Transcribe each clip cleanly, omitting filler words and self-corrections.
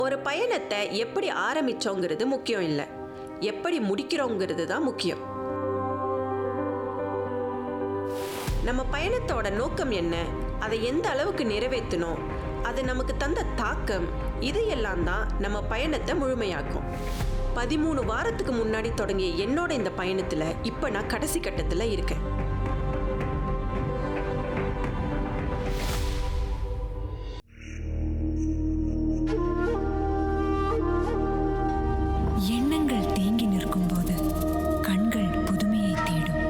ஒரு பயணத்தை எப்படி ஆரம்பிச்சோங்கிறது முக்கியம் இல்லை, எப்படி முடிக்கிறோங்கிறது தான் முக்கியம். நம்ம பயணத்தோட நோக்கம் என்ன, அதை எந்த அளவுக்கு நிறைவேற்றணும், அது நமக்கு தந்த தாக்கம், இதையெல்லாம் தான் நம்ம பயணத்தை முழுமையாக்கும். 13 வாரத்துக்கு முன்னாடி தொடங்கிய என்னோட இந்த பயணத்தில் இப்போ நான் கடைசி கட்டத்தில் இருக்கேன். எண்ணங்கள் தேங்கி நிற்கும் போது கண்கள் புதுமையை தேடும்.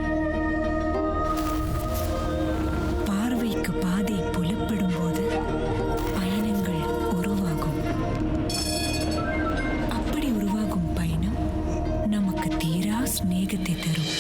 பார்வைக்கு பாதை புலப்படும் போது பயணங்கள் உருவாகும். அப்படி உருவாகும் பயணம் நமக்கு தீரா சிநேகத்தை தரும்.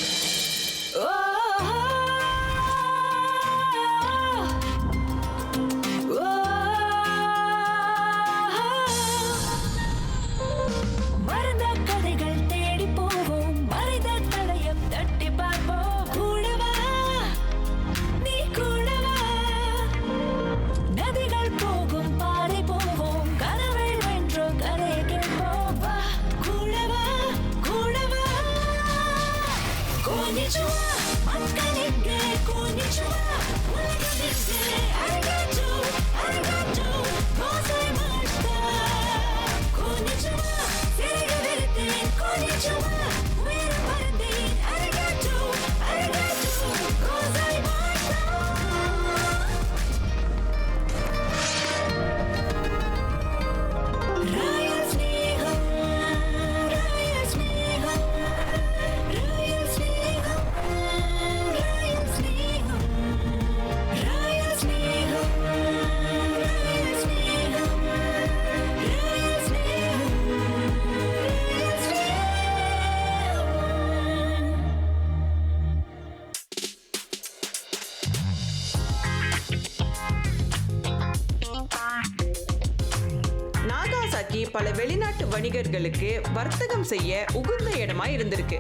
பல வெளிநாட்டு வணிகர்களுக்கு வர்த்தகம் செய்ய உகந்த இடமா இருந்திருக்கு.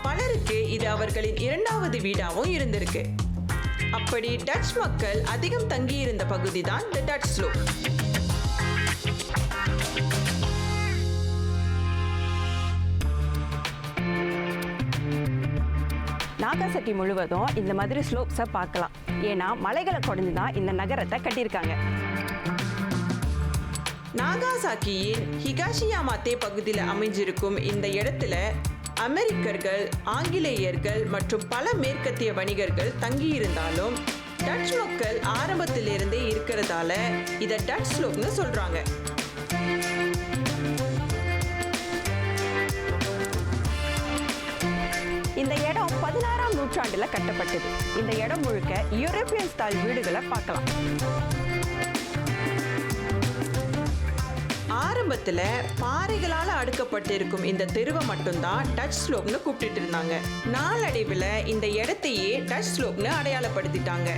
பலருக்கு இது அவர்களின் இரண்டாவது வீடாகவும் இருந்திருக்கு. அப்படி டச் மக்கள் அதிகம் தங்கியிருந்த பகுதி தான் தி டச் ஸ்லோப். நாகாசாக்கி முழுவதும் இந்த மாதிரி ஸ்லோப்ஸை பார்க்கலாம். ஏன்னா மலைகளை கொடைஞ்சு தான் இந்த நகரத்தை கட்டியிருக்காங்க. நாகாசாக்கியின் ஹிகாஷியாமாத்தே பகுதியில் அமைஞ்சிருக்கும் இந்த இடத்துல அமெரிக்கர்கள், ஆங்கிலேயர்கள் மற்றும் பல மேற்கத்திய வணிகர்கள் தங்கியிருந்தாலும் டச் மக்கள் ஆரம்பத்திலிருந்தே இருக்கிறதால இதை டச் ஸ்லோப்னு சொல்றாங்க. இந்த இடம் 16ஆம் நூற்றாண்டுல கட்டப்பட்டது. இந்த இடம் முழுக்க யூரோப்பியன் ஸ்டைல் வீடுகளை பார்க்கலாம். ஆரம்பத்துல பாறைகளால் அடுக்கப்பட்டிருக்கும் இந்த தெருவை மட்டும்தான் டச் ஸ்லோப்னு கூப்பிட்டு இருந்தாங்க. நாளடைவில் இந்த இடத்தையே டச் ஸ்லோப்னு அடையாளப்படுத்திட்டாங்க.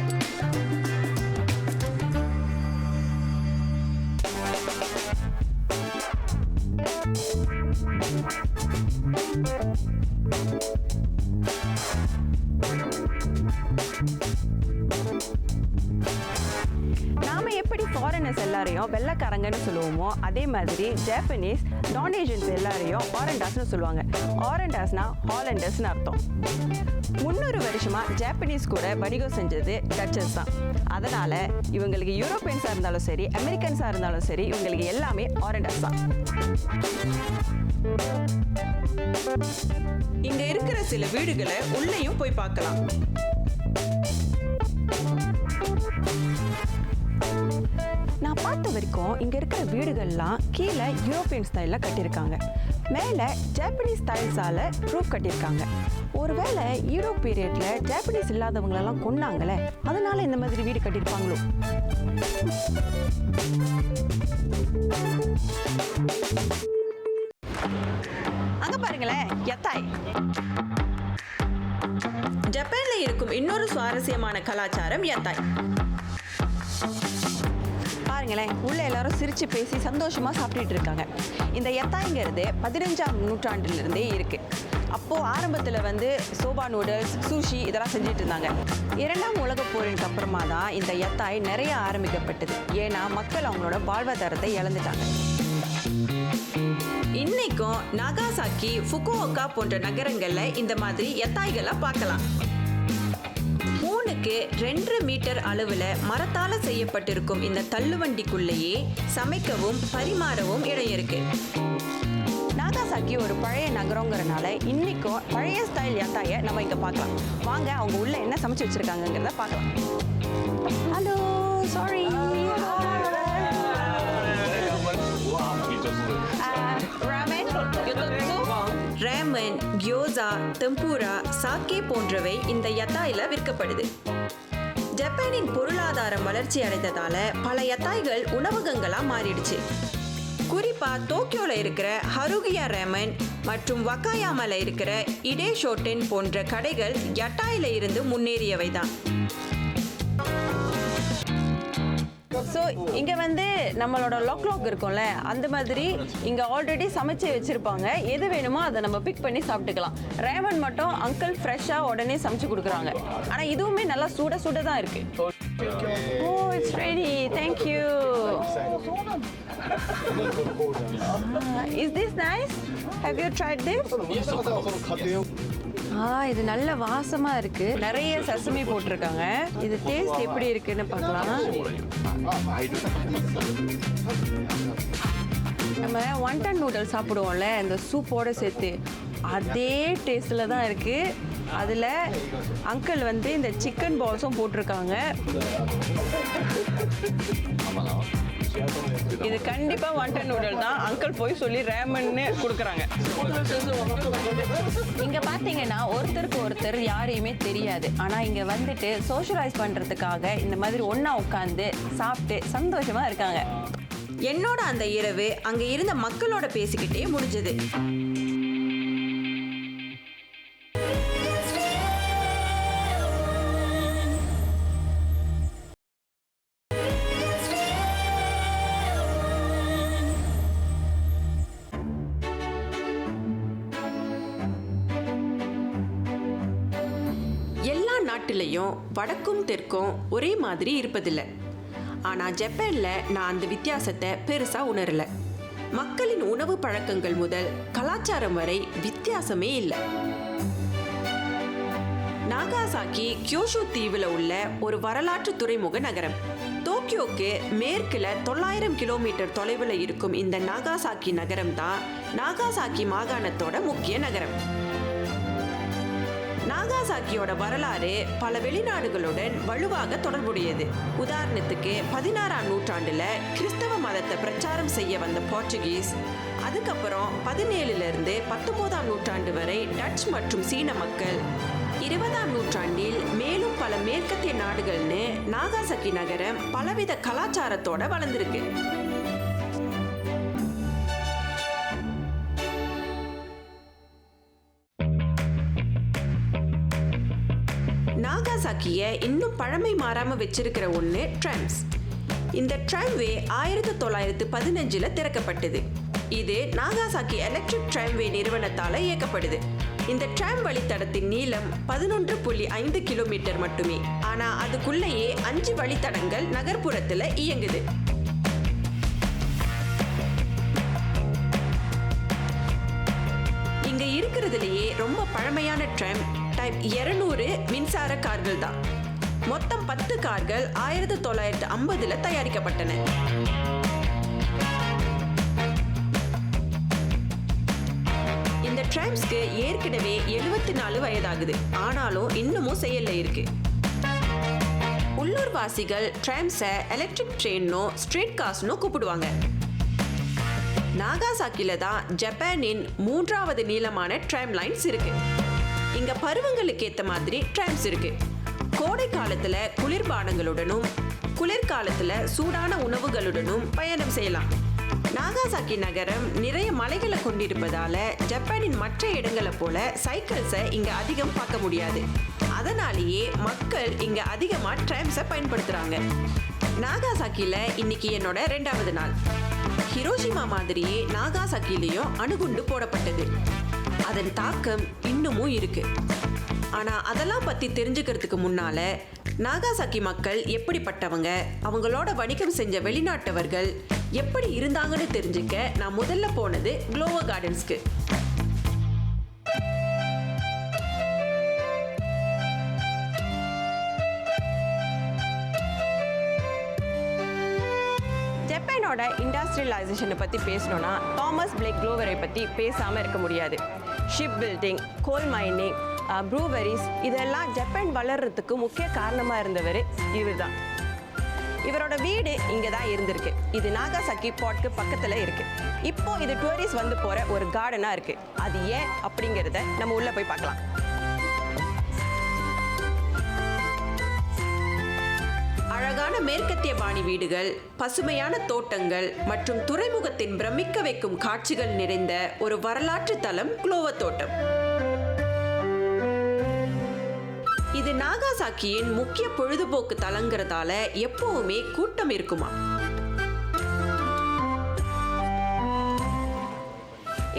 ஃபாரினர்ஸ் எல்லாரையும் வெள்ளைக்காரங்கன்னு சொல்லுவோமோ, அதே மாதிரி ஜாப்பனீஸ் நான் ஏஷியன்ஸ் எல்லாரையும் ஆரண்டாஸ்னு சொல்லுவாங்க. ஆரண்டாஸ்னா ஹாலண்டர்ஸ்னு அர்த்தம். 300 வருஷமா ஜாப்பனீஸ் கூட வணிகம் செஞ்சது டச்சஸ் தான். அதனால இவங்களுக்கு யூரோப்பியன்ஸாக இருந்தாலும் சரி, அமெரிக்கன்ஸாக இருந்தாலும் சரி, இவங்களுக்கு எல்லாமே ஆரண்டாஸ் தான். இங்க இருக்கிற சில வீடுகளை உள்ளேயும் போய் பார்க்கலாம். நான் பார்த்த வரைக்கும் இங்க இருக்கிற வீடுகள்லாம் கீழே யூரோப்பியன் ஸ்டைல்ல கட்டியிருக்காங்க, மேலே ஜாப்பனீஸ் ஸ்டைல்ஸால ரூஃப் கட்டியிருக்காங்க. ஒருவேளை யூரோப் பீரியட்ல ஜாப்பனீஸ் இல்லாதவங்களெல்லாம் கொன்னாங்களே, அதனால இந்த மாதிரி வீடு கட்டியிருப்பாங்களோ. அங்க பாருங்களேன், யத்தாய். ஜப்பான்ல இருக்கும் இன்னொரு சுவாரஸ்யமான கலாச்சாரம் யத்தாய். பாருங்களேன், உள்ள எல்லாரும் சிரிச்சு பேசி சந்தோஷமா சாப்பிட்டுட்டு இருக்காங்க. இந்த யத்தாய்ங்கிறது 15ஆம் நூற்றாண்டிலிருந்தே இருக்கு. அப்போது ஆரம்பத்தில் சோபா நூடுல்ஸ், சூஷி இதெல்லாம் செஞ்சுட்டு இருந்தாங்க. 2ஆம் உலகப் போரின் அப்புறமா தான் இந்த யத்தாய் நிறைய ஆரம்பிக்கப்பட்டது. ஏன்னா மக்கள் அவங்களோட வாழ்வாதாரத்தை இழந்துட்டாங்க. இன்னைக்கும் நாகாசாக்கி, ஃபுகுஓகா போன்ற நகரங்கள்ல இந்த மாதிரி யத்தாய்களை பார்க்கலாம். 3க்கு 2 மீட்டர் அளவுல மரத்தால செய்யப்பட்டிருக்கும் இந்த தள்ளுவண்டிக்குள்ளேயே சமைக்கவும் பரிமாறவும் இடம் இருக்கு. நாகாசாக்கி ஒரு பழைய நகரங்கிறனால இன்னைக்கும் பழைய ஸ்டைல் யத்தாயை நம்ம இங்க பார்க்கலாம். வாங்க அவங்க உள்ள என்ன சமைச்சு வச்சிருக்காங்கங்கிறத பார்க்கலாம். Hello, sorry. ரேமன், கியோசா, தெம்பூரா, சாக்கே போன்றவை இந்த யத்தாயில விற்கப்படுது. ஜப்பானின் பொருளாதாரம் வளர்ச்சி அடைந்ததால பல யத்தாய்கள் உணவகங்களா மாறிடுச்சு. குறிப்பா டோக்கியோல இருக்கிற ஹருகியா ரேமன் மற்றும் வக்காயாமால இருக்கிற இடே ஷோட்டென் போன்ற கடைகள் யட்டாயில இருந்து முன்னேறியவை தான். ஸோ இங்கே வந்து நம்மளோட லோக் இருக்கும்ல, அந்த மாதிரி இங்கே ஆல்ரெடி சமைச்சு வச்சுருப்பாங்க. எது வேணுமோ அதை நம்ம பிக் பண்ணி சாப்பிட்டுக்கலாம். ரேமன் மட்டும் அங்கிள் ஃப்ரெஷ்ஷாக உடனே சமைச்சு கொடுக்குறாங்க. ஆனால் இதுவுமே நல்லா சுட சுட தான் இருக்கு. Oh, it's ready. Thank you. Is this nice? Have you tried this? இது நல்ல வாசமா இருக்கு. நிறைய சசமி போட்டிருக்காங்க. இது டேஸ்ட் எப்படி இருக்குன்னு பார்க்கலாம். நம்ம ஒன்டன் நூடுல்ஸ் சாப்பிடுவோம்ல, இந்த சூப்போட சேர்த்து அதே டேஸ்ட்ல தான் இருக்கு. அதுல அங்கிள் வந்து இந்த சிக்கன் பால்ஸும் போட்டிருக்காங்க. இது கண்டிப்பா ஒன்டன் நூடுல் தான். அங்கிள் போய் சொல்லி ரேமன்னு கொடுக்குறாங்க. இங்க பாத்தீங்கன்னா ஒருத்தருக்கு ஒருத்தர் யாரையுமே தெரியாது. ஆனா இங்க வந்துட்டு சோஷியலைஸ் பண்றதுக்காக இந்த மாதிரி ஒண்ணா உட்காந்து சாப்பிட்டு சந்தோஷமா இருக்காங்க. என்னோட அந்த இரவு அங்க இருந்த மக்களோட பேசிக்கிட்டே முடிஞ்சது. எல்லா நாட்டிலையும் வடக்கும் தெற்கும் ஒரே மாதிரி இருப்பதில்லை. ஆனால் ஜப்பானில் நான் அந்த வித்தியாசத்தை பெருசாக உணரல. மக்களின் உணவு பழக்கங்கள் முதல் கலாச்சாரம் வரை வித்தியாசமே இல்லை. நாகாசாக்கி கியோஷு தீவில் உள்ள ஒரு வரலாற்று துறைமுக நகரம். டோக்கியோக்கு மேற்கில் 900 கிலோமீட்டர் தொலைவில் இருக்கும் இந்த நாகாசாக்கி நகரம் தான் நாகாசாக்கி மாகாணத்தோட முக்கிய நகரம். நாகாசாக்கியோட வரலாறு பல வெளிநாடுகளுடன் வலுவாக தொடர்புடையது. உதாரணத்துக்கு 16ஆம் நூற்றாண்டுல கிறிஸ்தவ மதத்தை பிரச்சாரம் செய்ய வந்த போர்ச்சுகீஸ், அதுக்கப்புறம் 17லிருந்து 19ஆம் நூற்றாண்டு வரை டச் மற்றும் சீன மக்கள், 20ஆம் நூற்றாண்டில் மேலும் பல மேற்கத்திய நாடுகள்னு நாகாசாக்கி நகரம் பலவித கலாச்சாரத்தோட வளர்ந்திருக்கு. நாகாசாக்கியை இன்னும் பழமை மாறாம வச்சிருக்கிற ஒன்று ட்ராம்ஸ். இந்த ட்ராம்வே 1915 திறக்கப்பட்டது. இது நாகாசாக்கி எலக்ட்ரிக் ட்ராம்வே நிறுவனத்தால் இயக்கப்படுது. இந்த ட்ராம் வழித்தடத்தின் நீளம் 11.5 கிலோமீட்டர் மட்டுமே. ஆனால் அதுக்குள்ளேயே 5 வழித்தடங்கள் நகர்ப்புறத்தில் இயங்குது. இங்க இருக்கிறதுலேயே ரொம்ப பழமையான ட்ராம் டைப் 200 மின்சார கார்கள் தான். மொத்தம் 10 கார்கள் 1950 தயாரிக்கப்பட்டன. இந்த ட்ராம்ஸ்க்கு ஏற்கனவே 74 வயதாகுது. ஆனாலும் இன்னமும் செயல்ல இருக்கு. உள்ளூர்வாசிகள் ட்ராம்ஸை எலக்ட்ரிக் ட்ரெயின்னோ ஸ்ட்ரீட் கார்ஸ்னோ கூப்பிடுவாங்க. நாகாசாக்கில தான் ஜப்பானின் 3வது நீளமான ட்ராம் லைன்ஸ் இருக்கு. இங்க பருவங்களுக்கு ஏற்ற மாதிரி ட்ராம்ஸ் இருக்கு. கோடை காலத்துல குளிர்பானங்களுடனும் குளிர்காலத்துல சூடான உணவுகளுடனும் பயணம் செய்யலாம். நாகாசாக்கி நகரம் நிறைய மலைகளை கொண்டிருப்பதால ஜப்பானின் மற்ற இடங்களை போல சைக்கிள்ஸை இங்க அதிகம் பார்க்க முடியாது. அதனாலேயே மக்கள் இங்க அதிகமா ட்ராம்ஸை பயன்படுத்துறாங்க. நாகாசாக்கில இன்னைக்கு என்னோட 2வது நாள். ஹிரோஷிமா மாதிரியே நாகாசாக்கிலையும் அணுகுண்டு போடப்பட்டது. அதன் தாக்கம் இன்னமும் இருக்கு. ஆனா அதெல்லாம் பத்தி தெரிஞ்சுக்கிறதுக்கு முன்னால நாகாசாக்கி மக்கள் எப்படிப்பட்டவங்க, அவங்களோட வணிகம் செஞ்ச வெளிநாட்டவர்கள் எப்படி இருந்தாங்கன்னு தெரிஞ்சுக்க நான் முதல்ல போனது க்ளோவர் கார்டன்ஸ்க்கு. ஜப்பானோட இண்டஸ்ட்ரியலைசேஷனை பற்றி பேசணும்னா தாமஸ் பிளேக் க்ளோவரை பற்றி பேசாமல் இருக்க முடியாது. Ship building, coal mining, breweries இதெல்லாம் ஜப்பான் வளர்றதுக்கு முக்கிய காரணமாக இருந்தவர் இவர் தான். இவரோட வீடு இங்கே தான் இருந்திருக்கு. இது நாகாசாக்கி போர்ட்க்கு பக்கத்தில் இருக்கு. இப்போ இது டூரிஸ்ட் வந்து போகிற ஒரு கார்டனாக இருக்கு. அது ஏன் அப்படிங்கிறத நம்ம உள்ளே போய் பார்க்கலாம். அழகான மேற்கத்திய பாணி வீடுகள், பசுமையான தோட்டங்கள் மற்றும் துறைமுகத்தின் பிரமிக்க வைக்கும் காட்சிகள் நிறைந்த ஒரு வரலாற்று தலம் க்ளோவர் தோட்டம். இது நாகாசாக்கியின் முக்கிய பொழுதுபோக்கு தலங்கிறதால எப்பவுமே கூட்டம் இருக்குமா.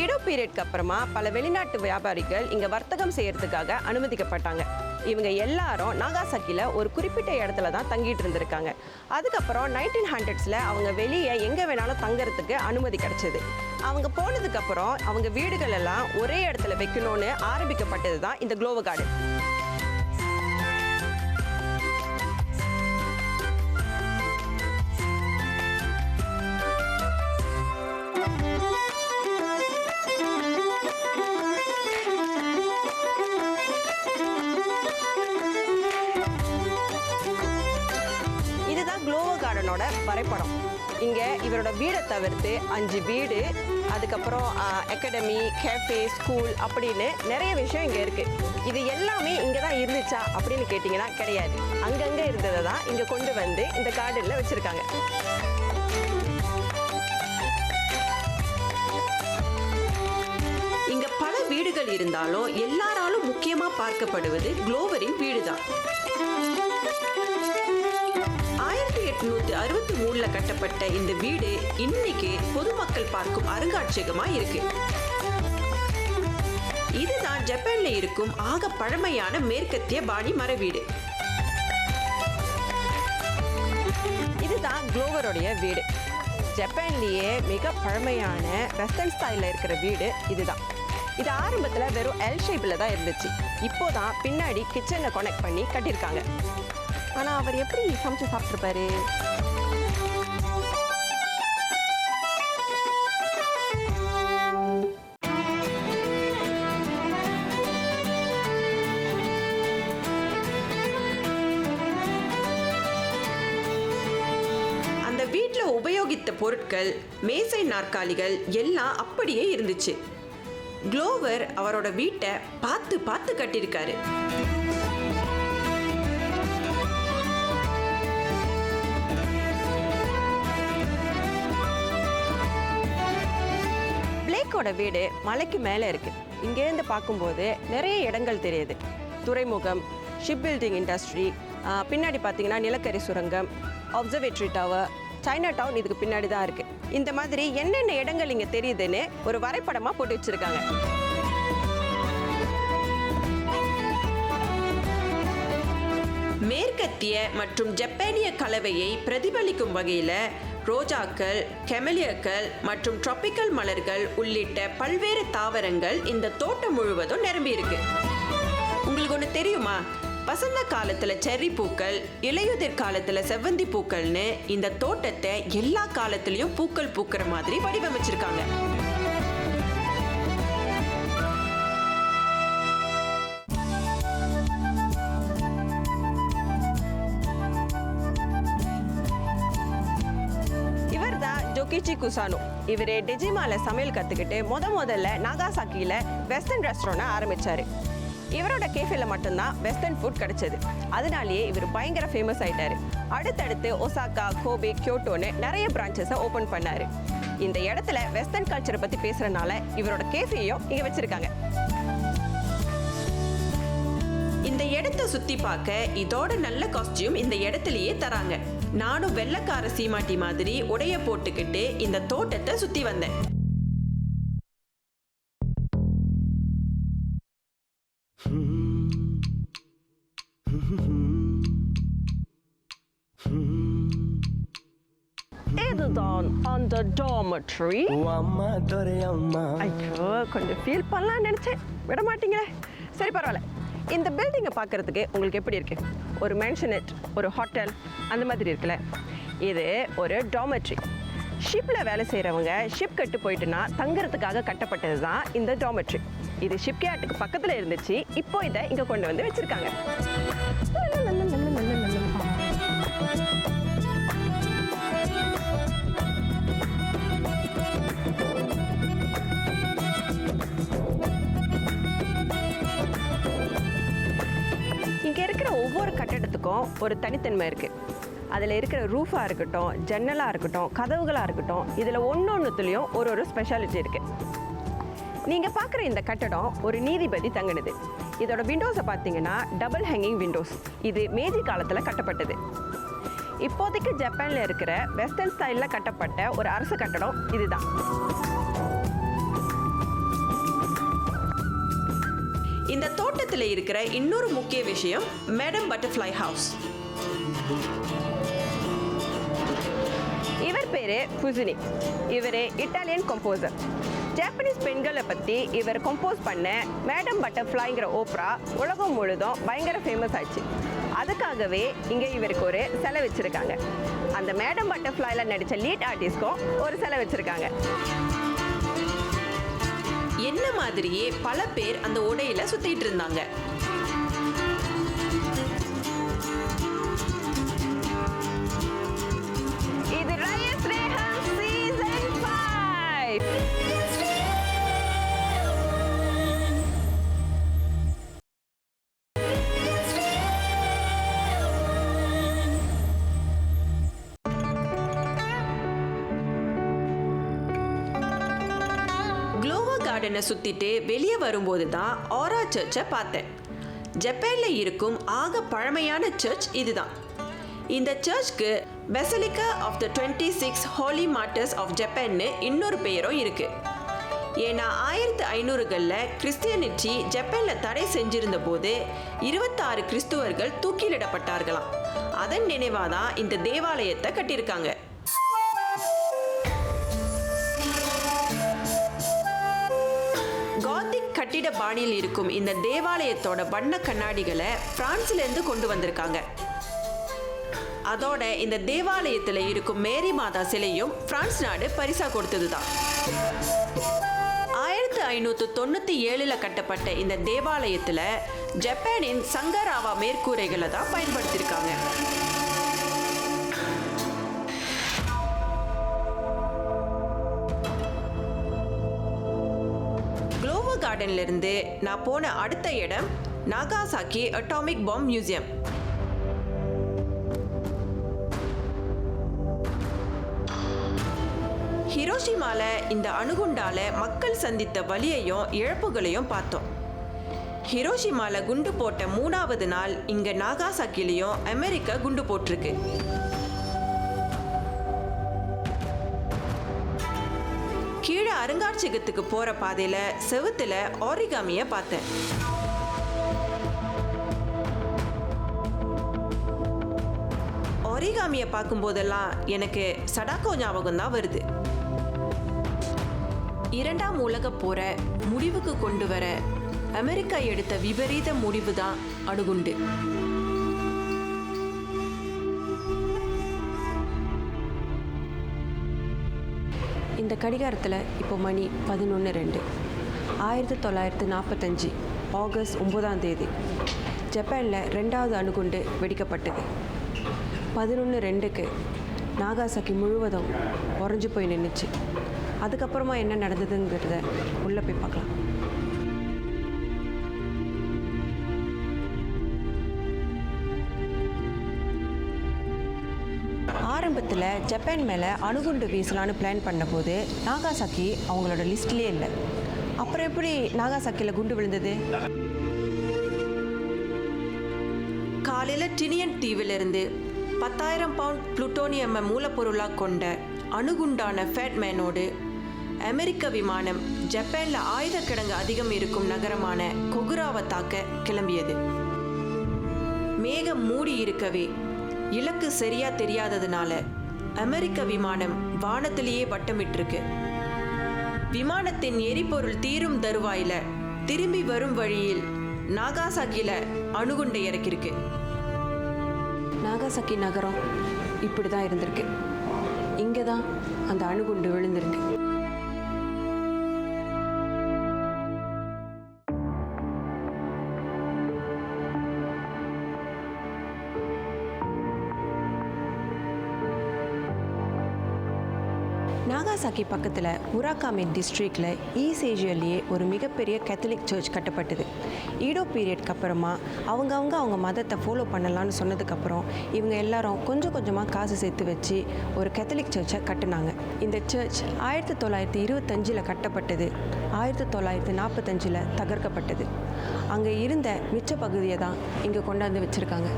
இடோ பீரியட்க்கு அப்புறமா பல வெளிநாட்டு வியாபாரிகள் இங்கே வர்த்தகம் செய்யறதுக்காக அனுமதிக்கப்பட்டாங்க. இவங்க எல்லாரும் நாகாசாக்கியில் ஒரு குறிப்பிட்ட இடத்துல தான் தங்கிட்டு இருந்திருக்காங்க. அதுக்கப்புறம் 1900s அவங்க வெளியே எங்கே வேணாலும் தங்கறதுக்கு அனுமதி கிடைச்சது. அவங்க போனதுக்கப்புறம் அவங்க வீடுகள் எல்லாம் ஒரே இடத்துல வைக்கணும்னு ஆரம்பிக்கப்பட்டது தான் இந்த க்ளோவர் கார்டன். வரைபடம். இங்கே இவரோட வீடை தவிர்த்து 5 வீடு, அதுக்கப்புறம் அகாடமி, கேஃபே, ஸ்கூல் அப்படின்னு நிறைய விஷயம் இங்கே இருக்குது. இது எல்லாமே இங்கே தான் இருந்துச்சா அப்படின்னு கேட்டிங்கன்னா கிடையாது. அங்கங்கே இருந்ததை தான் இங்கே கொண்டு வந்து இந்த கார்டனில் வச்சுருக்காங்க. இங்கே பல வீடுகள் இருந்தாலும் எல்லாராலும் முக்கியமாக பார்க்கப்படுவது க்ளோவரின் வீடு தான். 1863 கட்டப்பட்ட இந்த வீடு இன்னைக்கு பொதுமக்கள் பார்க்கும் அருங்காட்சியகமா இருக்கு. இதுதான் ஜப்பான்ல இருக்கும் ஆக பழமையான மேற்கத்திய பாணி மர வீடு. இதுதான் க்ளோவருடைய வீடு. ஜப்பான்லேயே மிக பழமையான வெஸ்டர்ன் ஸ்டைலில் இருக்கிற வீடு இதுதான். இது ஆரம்பத்தில் வெறும் எல் ஷேப்பில் தான் இருந்துச்சு. இப்போதான் பின்னாடி கிச்சனை கனெக்ட் பண்ணி கட்டியிருக்காங்க. ஆனால் அவர் எப்படி சமைச்சு சாப்பிட்ருப்பாரு? அந்த வீட்டில் உபயோகித்த பொருட்கள், மேசை, நாற்காலிகள் எல்லாம் அப்படியே இருந்துச்சு. க்ளோவர் அவரோட வீட்டை பார்த்து பார்த்து கட்டியிருக்காரு. பிளேக்கோட வீடு மலைக்கு மேலே இருக்கு. இங்கேருந்து பார்க்கும்போது நிறைய இடங்கள் தெரியுது. துறைமுகம், ஷிப் பில்டிங் இண்டஸ்ட்ரி, பின்னாடி பார்த்தீங்கன்னா நிலக்கரி சுரங்கம், அப்சர்வேட்டரி டவர், சைனா டவுன் இதுக்கு பின்னாடி தான் இருக்கு. இந்த மாதிரி என்னென்ன இடங்கள் இங்கே தெரியுதுன்னு ஒரு வரைபடமாக போட்டு வச்சிருக்காங்க. மேற்கத்திய மற்றும் ஜப்பானிய கலவையை பிரதிபலிக்கும் வகையில் ரோஜாக்கள், கெமலியக்கள் மற்றும் டிராபிக்கல் மலர்கள் உள்ளிட்ட பல்வேறு தாவரங்கள் இந்த தோட்டம் முழுவதும் நிரம்பி இருக்கு. உங்களுக்கு ஒன்று தெரியுமா? வசந்த காலத்துல செர்ரி பூக்கள், இலையுதிர் காலத்துல செவ்வந்தி பூக்கள்னு இந்த தோட்டத்தை எல்லா காலத்திலயும் பூக்கள் பூக்கிற மாதிரி வடிவமைச்சிருக்காங்க. ஜோகிச்சி குசானோ. இவர் டெஜிமால சமையல் கற்றுக்கிட்டு முதல்ல நாகாசாக்கியில் வெஸ்டர்ன் ரெஸ்டாரண்ட்டை ஆரம்பித்தார். இவரோட கேஃபேல மட்டும்தான் வெஸ்டர்ன் ஃபுட் கிடைச்சது. அதனாலேயே இவர் பயங்கர ஃபேமஸ் ஆயிட்டாரு. அடுத்தடுத்து ஒசாக்கா, கோபே, கியோட்டோன்னு நிறைய பிரான்ச்சஸை ஓப்பன் பண்ணார். இந்த இடத்துல வெஸ்டர்ன் கல்ச்சரை பற்றி பேசுகிறனால இவரோட கேஃபேயும் இங்கே வச்சுருக்காங்க. இந்த இடத்தை சுத்தி பார்க்க இதோட நல்ல காஸ்டியூம் இந்த இடத்துலயே தராங்க. நானும் வெள்ளக்கார சீமாட்டி மாதிரி உடைய போட்டுக்கிட்டு இந்த தோட்டத்தை சுத்தி வந்தேன். down on the dormitory. அம்மா துரை அம்மா. ஐயோ கொஞ்சம் ஃபீல் பண்ணலாம்னு நினச்சேன், விட மாட்டீங்களே. சரி பரவாயில்ல. இந்த பில்டிங்கை பார்க்குறதுக்கு உங்களுக்கு எப்படி இருக்கு? ஒரு மேன்ஷனெட், ஒரு ஹோட்டல் அந்த மாதிரி இருக்குல்ல. இது ஒரு டார்மெட்ரி. ஷிப்பில் வேலை செய்கிறவங்க ஷிப் கட்டு போயிட்டுனா தங்குறதுக்காக கட்டப்பட்டது தான் இந்த டார்மெட்ரி. இது ஷிப்யார்டுக்கு பக்கத்தில் இருந்துச்சு. இப்போ இதை இங்கே கொண்டு வந்து வச்சுருக்காங்க. இங்கே இருக்கிற ஒவ்வொரு கட்டடத்துக்கும் ஒரு தனித்தன்மை இருக்குது. அதில் இருக்கிற ரூஃபாக இருக்கட்டும், ஜன்னலாக இருக்கட்டும், கதவுகளாக இருக்கட்டும், இதில் ஒன்றுத்துலேயும் ஒரு ஸ்பெஷாலிட்டி இருக்குது. நீங்கள் பார்க்குற இந்த கட்டடம் ஒரு நீதிபதி தங்கினது. இதோட விண்டோஸை பார்த்தீங்கன்னா டபுள் ஹேங்கிங் விண்டோஸ். இது மேஜி காலத்தில் கட்டப்பட்டது. இப்போதைக்கு ஜப்பானில் இருக்கிற வெஸ்டர்ன் ஸ்டைலில் கட்டப்பட்ட ஒரு அரசு கட்டடம் இதுதான். இந்த தோட்டத்தில் இருக்கிற இன்னொரு முக்கிய விஷயம் மேடம் பட்டர்ஃப்ளை ஹவுஸ். இவர் பேரு புசினி. இவர் இட்டாலியன் கம்போசர். ஜாப்பனீஸ் பெண்களை பற்றி இவர் கம்போஸ் பண்ண மேடம் பட்டர்ஃப்ளைங்கிற ஓப்ரா உலகம் முழுதும் பயங்கர ஃபேமஸ் ஆச்சு. அதுக்காகவே இங்கே இவருக்கு ஒரு சிலை வச்சுருக்காங்க. அந்த மேடம் பட்டர்ஃப்ளைல நடித்த லீட் ஆர்டிஸ்ட்க்கும் ஒரு சிலை வச்சுருக்காங்க. என்ன மாதிரியே பல பேர் அந்த உடையில சுத்திட்டு இருந்தாங்க. இது ரயஸ் ரேஹான் சீசன் 5. கார்டனை சுத்திட்டு வெளியே வரும்போது தான் ஆரா சர்ச்சை பார்த்தேன். ஜப்பான்ல இருக்கும் ஆக பழமையான சர்ச் இதுதான். இந்த சர்ச்சுக்கு basilica of the 26 holy martyrs of ஜப்பான்னு இன்னொரு பெயரும் இருக்கு. ஏன்னா 1500களில் கிறிஸ்டியனிட்டி ஜப்பான்ல தடை செஞ்சிருந்த போது 26 கிறிஸ்துவர்கள் தூக்கிலிடப்பட்டார்களாம். அதன் நினைவாதான் இந்த தேவாலயத்தை கட்டியிருக்காங்க. காத்திக் கட்டிட பாணியில் இருக்கும் இந்த தேவாலயத்தோட வண்ண கண்ணாடிகளை பிரான்ஸ்ல இருந்து கொண்டு வந்திருக்காங்க. அதோட இந்த தேவாலயத்தில் இருக்கும் மேரி மாதா சிலையும் பிரான்ஸ் நாடு பரிசா கொடுத்ததுதான். 1597 கட்டப்பட்ட இந்த தேவாலயத்தில் ஜப்பானின் சங்கராவா மேற்கூரைகளை தான் பயன்படுத்தியிருக்காங்க. கார்டன்ல இருந்து நான் போன அடுத்த இடம் நாகாசாக்கி அட்டாமிக் பாம் மியூசியம். ஹிரோஷிமால இந்த அணுகுண்டால மக்கள் சந்தித்த வலியையும் இழப்புகளையும் பார்த்தோம். ஹிரோஷிமால குண்டு போட்ட 3வது நாள் இங்க நாகாசாக்கிலையும் அமெரிக்கா குண்டு போட்டிருக்கு. கீழே அருங்காட்சியகத்துக்கு போற பாதையில செவுத்துல ஆரிகாமிய பார்த்தேன். ஆரிகாமிய பார்க்கும் போதெல்லாம் எனக்கு சடாக்கோ ஞாபகம் தான் வருது. 2ஆம் உலகப் போரை முடிவுக்கு கொண்டு வர அமெரிக்கா எடுத்த விபரீத முடிவு தான் அணுகுண்டு. இந்த கடிகாரத்தில் இப்போ மணி 11:02. 1945 ஆகஸ்ட் 9ஆம் தேதி ஜப்பானில் 2வது அணுகுண்டு வெடிக்கப்பட்டது. 11:02க்கு நாகாசாக்கி முழுவதும் உறைஞ்சு போய் நின்றுச்சு. அதுக்கப்புறமா என்ன நடந்ததுங்கிறத உள்ளே போய் பார்க்கலாம். ஆரம்பத்தில் ஜப்பான் மேலே அணுகுண்டு வீசலான்னு பிளான் பண்ணபோது நாகாசாக்கி அவங்களோட லிஸ்ட்லேயே இல்லை. அப்புறம் எப்படி நாகாசாக்கியில் குண்டு விழுந்தது? காலையில் டினியன் தீவிலிருந்து 10,000 பவுண்ட் புளூட்டோனியம் மூலப்பொருளாக கொண்ட அணுகுண்டான ஃபேட்மேனோடு அமெரிக்க விமானம் ஜப்பானில் ஆயுத கிடங்கு அதிகம் இருக்கும் நகரமான கொகுராவை தாக்க கிளம்பியது. மேகம் மூடி இருக்கவே இலக்கு சரியா தெரியாததுனால அமெரிக்க விமானம் வானத்திலேயே வட்டமிட்டிருக்கு. விமானத்தின் எரிபொருள் தீரும் தருவாயில திரும்பி வரும் வழியில் நாகாசாக்கில அணுகுண்டை இறக்கிருக்கு. நாகாசாக்கி நகரம் இப்படி தான் இருந்திருக்கு. இங்கே தான் அந்த அணுகுண்டு விழுந்திருக்கு. நாகாசாக்கி பக்கத்தில் முராகாமி டிஸ்ட்ரிக்டில் ஈஸ்ட் ஏஷியாலேயே ஒரு மிகப்பெரிய கேத்தலிக் சர்ச் கட்டப்பட்டது. ஈடோ பீரியட்க்கு அப்புறமா அவங்க மதத்தை ஃபாலோ பண்ணலான்னு சொன்னதுக்கப்புறம் இவங்க எல்லாரும் கொஞ்சம் கொஞ்சமாக காசு சேர்த்து வச்சு ஒரு கேத்தலிக் சர்ச்சை கட்டினாங்க. இந்த சர்ச் 1925 கட்டப்பட்டது. 1945 தகர்க்கப்பட்டது. அங்கே இருந்த மிச்ச பகுதியை தான் இங்கே கொண்டாந்து வச்சுருக்காங்க.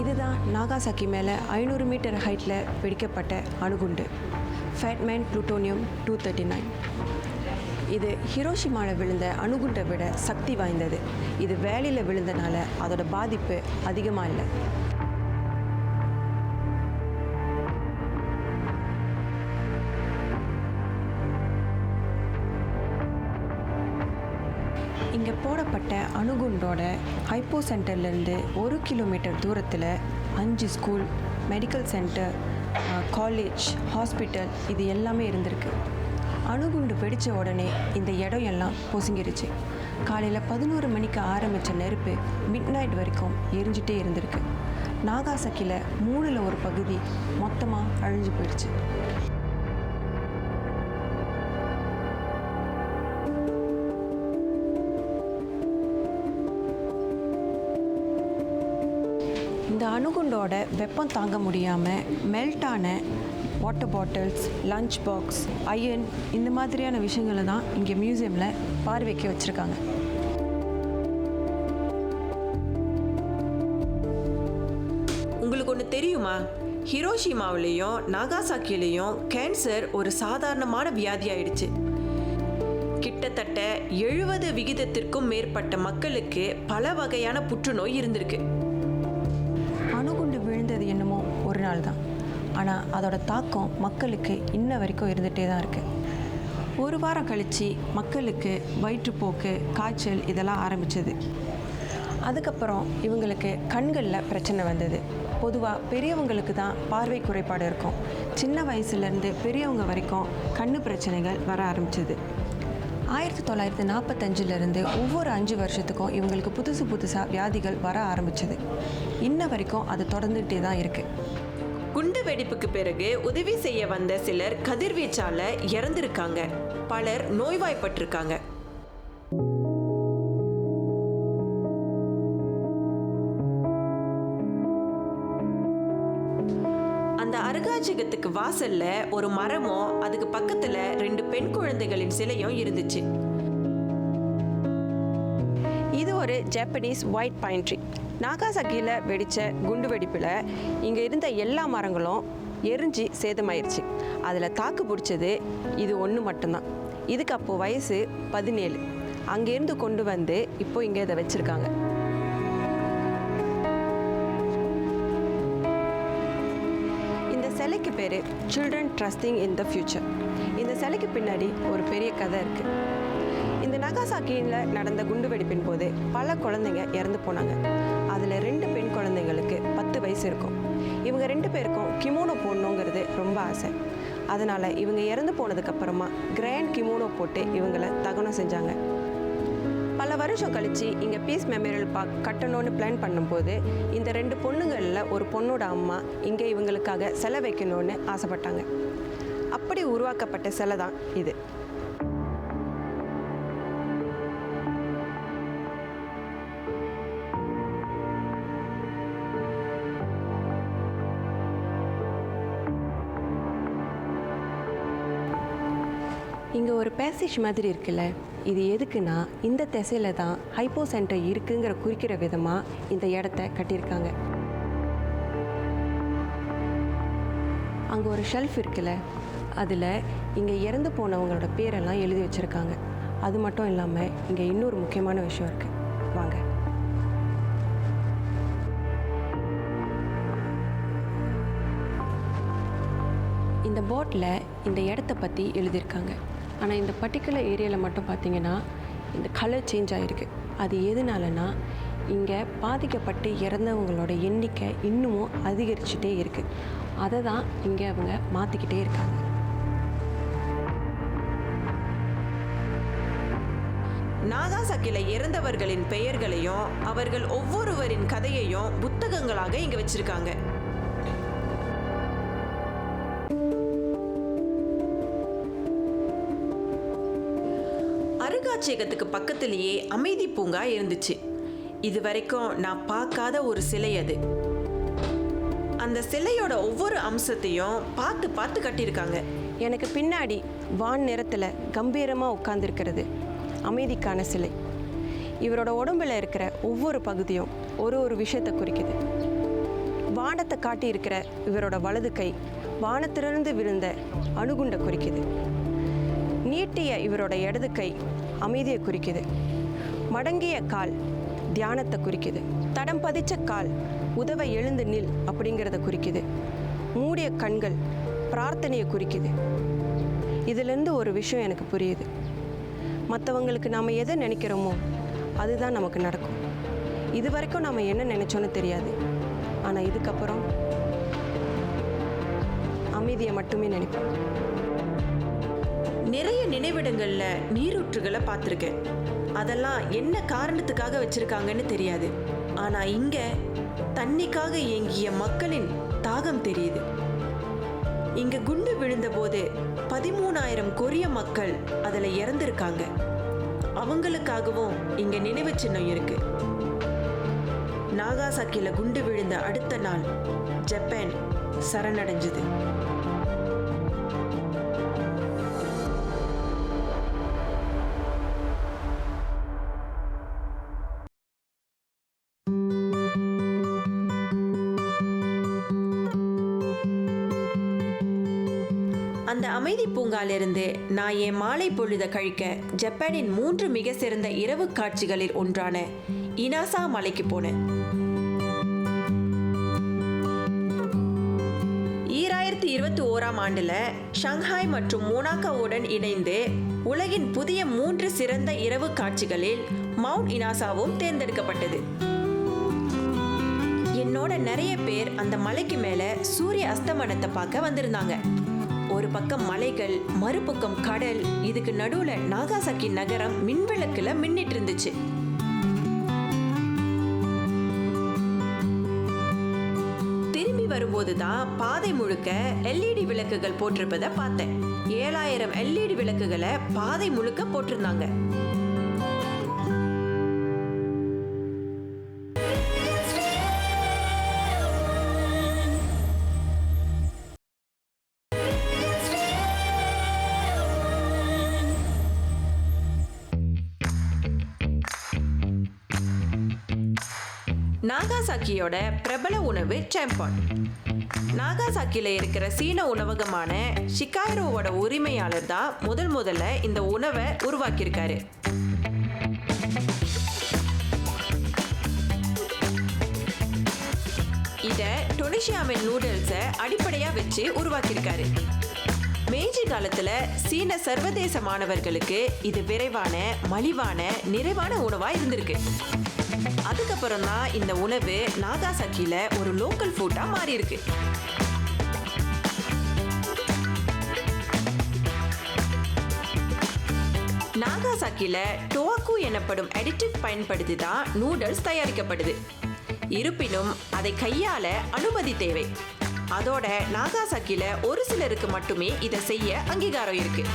இதுதான் நாகாசாக்கி மேலே 500 மீட்டர் ஹைட்டில் வெடிக்கப்பட்ட அணுகுண்டு ஃபேட்மேன் புளூட்டோனியம் 239. இது ஹிரோஷிமாவில் விழுந்த அணுகுண்டை விட சக்தி வாய்ந்தது. இது வேலியில் விழுந்தனால அதோட பாதிப்பு அதிகமாக இல்லை. இங்கே போடப்பட்ட அணுகுண்டோட ஹைப்போ சென்டர்லேருந்து 1 கிலோமீட்டர் தூரத்தில் 5 school, medical centre, college, hospital இது எல்லாமே இருந்திருக்கு. அணுகுண்டு வெடித்த உடனே இந்த இடம் எல்லாம் பொசுங்கிருச்சு. காலையில் 11 மணிக்கு ஆரம்பித்த நெருப்பு மிட் நைட் வரைக்கும் எரிஞ்சிட்டே இருந்திருக்கு. நாகாசாக்கியில் 3ல் 1 பகுதி மொத்தமாக அழிஞ்சு போயிடுச்சு. இந்த அணுகுண்டோட வெப்பம் தாங்க முடியாமல் மெல்ட்டான water bottles, lunch box, iron இந்த மாதிரியான விஷயங்களை தான் இங்கே மியூசியமில் பார்வைக்கு வச்சுருக்காங்க. உங்களுக்கு ஒன்று தெரியுமா? ஹிரோஷிமாவிலையும் நாகாசாக்கிலையும் கேன்சர் ஒரு சாதாரணமான வியாதி ஆயிடுச்சு. கிட்டத்தட்ட 70% மேற்பட்ட மக்களுக்கு பல வகையான புற்றுநோய் இருந்திருக்கு. அணுகுண்டு விழுந்தது என்னமோ ஒரு நாள் தான், ஆனால் அதோட தாக்கம் மக்களுக்கு இன்ன வரைக்கும் இருந்துகிட்டே தான் இருக்குது. 1 வாரம் கழித்து மக்களுக்கு வயிற்றுப்போக்கு, காய்ச்சல் இதெல்லாம் ஆரம்பிச்சது. அதுக்கப்புறம் இவங்களுக்கு கண்களில் பிரச்சனை வந்தது. பொதுவாக பெரியவங்களுக்கு தான் பார்வை குறைபாடு இருக்கும். சின்ன வயசுலேருந்து பெரியவங்க வரைக்கும் கண்ணு பிரச்சனைகள் வர ஆரம்பிச்சது. 1945 ஒவ்வொரு 5 வருஷத்துக்கும் இவங்களுக்கு புதுசாக வியாதிகள் வர ஆரம்பிச்சது. இன்ன வரைக்கும் அது தொடர்ந்துகிட்டே தான் இருக்குது. குண்டு வெடிப்புக்கு பிறகு உதவி செய்ய வந்த சிலர் கதிர்வீச்சால இறந்திருக்காங்க. பலர் நோய்வாய்ப்பட்டிருக்காங்க. அந்த அருங்காட்சியகத்துக்கு வாசல்ல ஒரு மரமும் அதுக்கு பக்கத்துல 2 பெண் குழந்தைகளின் சிலையும் இருந்துச்சு. இது ஒரு ஜப்பானீஸ் ஒயிட் பைன் ட்ரீ. நாகாசாக்கியில் வெடித்த குண்டு வெடிப்பில் இங்கே இருந்த எல்லா மரங்களும் எரிஞ்சு சேதமாயிருச்சு. அதில் தாக்கு பிடிச்சது இது ஒன்று மட்டும்தான். இதுக்கு அப்போது வயசு 17. அங்கேருந்து கொண்டு வந்து இப்போ இங்கே இதை வச்சுருக்காங்க. இந்த சிலைக்கு பேர் children trusting in the future. இந்த சிலைக்கு பின்னாடி ஒரு பெரிய கதை இருக்குது. இந்த நாகாசாக்கியில் நடந்த குண்டு வெடிப்பின் போது பல குழந்தைங்க இறந்து போனாங்க. அதில் 2 பெண் குழந்தைங்களுக்கு 10 வயசு இருக்கும். இவங்க 2 பேருக்கும் கிமோனோ போடணுங்கிறது ரொம்ப ஆசை. அதனால் இவங்க இறந்து போனதுக்கப்புறமா கிராண்ட் கிமோனோ போட்டு இவங்களை தகனம் செஞ்சாங்க. பல வருஷம் கழித்து இங்கே பீஸ் மெமோரியல் பார்க் கட்டணும்னு பிளான் பண்ணும்போது இந்த 2 பொண்ணுங்களில் ஒரு பொண்ணோட அம்மா இங்கே இவங்களுக்காக சிலை வைக்கணும்னு ஆசைப்பட்டாங்க. அப்படி உருவாக்கப்பட்ட சிலை தான் இது. இங்கே ஒரு பேசேஜ் மாதிரி இருக்குல்ல, இது எதுக்குன்னா இந்த திசையில் தான் ஹைப்போ சென்டர் இருக்குங்கிற குறிக்கிற விதமாக இந்த இடத்த கட்டியிருக்காங்க. அங்கே ஒரு ஷெல்ஃப் இருக்குல்ல, அதில் இங்கே இறந்து போனவங்களோட பேரெல்லாம் எழுதி வச்சுருக்காங்க. அது மட்டும் இல்லாமல் இங்கே இன்னொரு முக்கியமான விஷயம் இருக்குது. வாங்க. இந்த போர்டில் இந்த இடத்த பற்றி எழுதியிருக்காங்க. ஆனால் இந்த பர்டிகுலர் ஏரியாவில் மட்டும் பார்த்தீங்கன்னா இந்த கலர் சேஞ்ச் ஆகிருக்கு. அது எதனாலனா இங்கே பாதிக்கப்பட்டு இறந்தவங்களோட எண்ணிக்கை இன்னமும் அதிகரிச்சுட்டே இருக்குது. அதை தான் இங்கே அவங்க மாற்றிக்கிட்டே இருக்காங்க. நாகாசாக்கில இறந்தவர்களின் பெயர்களையும் அவர்கள் ஒவ்வொருவரின் கதையையும் புத்தகங்களாக இங்க வச்சிருக்காங்க. அருங்காட்சியகத்துக்கு பக்கத்திலேயே அமைதி பூங்கா இருந்துச்சு. இது வரைக்கும் நான் பார்க்காத ஒரு சிலை அது. அந்த சிலையோட ஒவ்வொரு அம்சத்தையும் பார்த்து பார்த்து கட்டியிருக்காங்க. எனக்கு பின்னாடி வான் நிறத்தில் கம்பீரமாக உட்கார்ந்துருக்கிறது அமைதிக்கான சிலை. இவரோட உடம்புல இருக்கிற ஒவ்வொரு பகுதியும் ஒரு விஷயத்தை குறிக்குது. வானத்தை காட்டி இருக்கிற இவரோட வலது கை வானத்திலிருந்து விழுந்த அணுகுண்டை குறிக்குது. நீட்டிய இவரோட இடது கை அமைதியை குறிக்குது. மடங்கிய கால் தியானத்தை குறிக்குது. தடம் பதிச்ச கால் உதவ எழுந்து நில் அப்படிங்கிறத குறிக்குது. மூடிய கண்கள் பிரார்த்தனையை குறிக்குது. இதிலிருந்து ஒரு விஷயம் எனக்கு புரியுது. மற்றவங்களுக்கு நாம் எதை நினைக்கிறோமோ அதுதான் நமக்கு நடக்கும். இது வரைக்கும் நாம் என்ன நினைச்சோன்னு தெரியாது. ஆனால் இதுக்கப்புறம் அமைதியை மட்டுமே நினைப்போம். நிறைய நினைவிடங்கள்ல நீரூற்றுகளை பார்த்துருக்கேன். அதெல்லாம் என்ன காரணத்துக்காக வச்சிருக்காங்கன்னு தெரியாது. ஆனா இங்க தண்ணிக்காக ஏங்கிய மக்களின் தாகம் தெரியுது. இங்க குண்டு விழுந்த போது 13,000 கொரிய மக்கள் அதுல இறந்திருக்காங்க. அவங்களுக்காகவும் இங்க நினைவு சின்னம் இருக்கு. நாகாசாக்கில குண்டு விழுந்த அடுத்த நாள் ஜப்பான் சரணடைஞ்சது. அந்த அமைதி பூங்காலிருந்து நான் என் மாலை பொழுத கழிக்க ஜப்பானின் 3 மிக சிறந்த இரவு காட்சிகளில் ஒன்றான இனாசா மலைக்கு போனேன். 2021ஆம் ஆண்டுல ஷாங்காய் மற்றும் மோனாக்கோவுடன் இணைந்து உலகின் புதிய 3 சிறந்த இரவு காட்சிகளில் மவுண்ட் இனாசாவும் தேர்ந்தெடுக்கப்பட்டது. என்னோட நிறைய பேர் அந்த மலைக்கு மேல சூரிய அஸ்தமனத்தை பார்க்க வந்திருந்தாங்க. ஒரு பக்கம் மலைகள், மறுபக்கம் கடல், இதுக்கு நடுவுல நாகாசாக்கி நகரம் மின்விளக்குல மின்னிட்டு இருந்துச்சு. திரும்பி வரும்போதுதான் பாதை முழுக்க எல்இடி விளக்குகள் போட்டிருப்பதை பார்த்தேன். 7000 எல்இடி விளக்குகளை பாதை முழுக்க போட்டிருந்தாங்க. நாகாசாக்கியோட பிரபல உணவு சாம்பான். நாகாசாக்கில இருக்கிற சீன உணவகமான ஷிகாய்ரோவோட உரிமையாளர் தான் முதல்ல இந்த உணவை உருவாக்கியிருக்காரு. இத டொனிஷியாமின் நூடுல்ஸை அடிப்படையா வச்சு உருவாக்கியிருக்காரு. மேஜி காலத்துல சீன சர்வதேச மாணவர்களுக்கு இது விரைவான, மலிவான, நிறைவான உணவா இருந்திருக்கு. அதுக்கப்புறம் தான் இந்த உணவு நாகாசாக்கில ஒரு லோக்கல் ஃபுட்டா மாறி இருக்கு. நாகாசாக்கில டோக்கு எனப்படும் அடிட்டிவ் பயன்படுத்தி தான் நூடுல்ஸ் தயாரிக்கப்படுது. இருப்பினும் அதை கையாள அனுமதி தேவை. அதோட நாகாசாக்கில ஒரு சிலருக்கு மட்டுமே இதை செய்ய அங்கீகாரம் இருக்கு.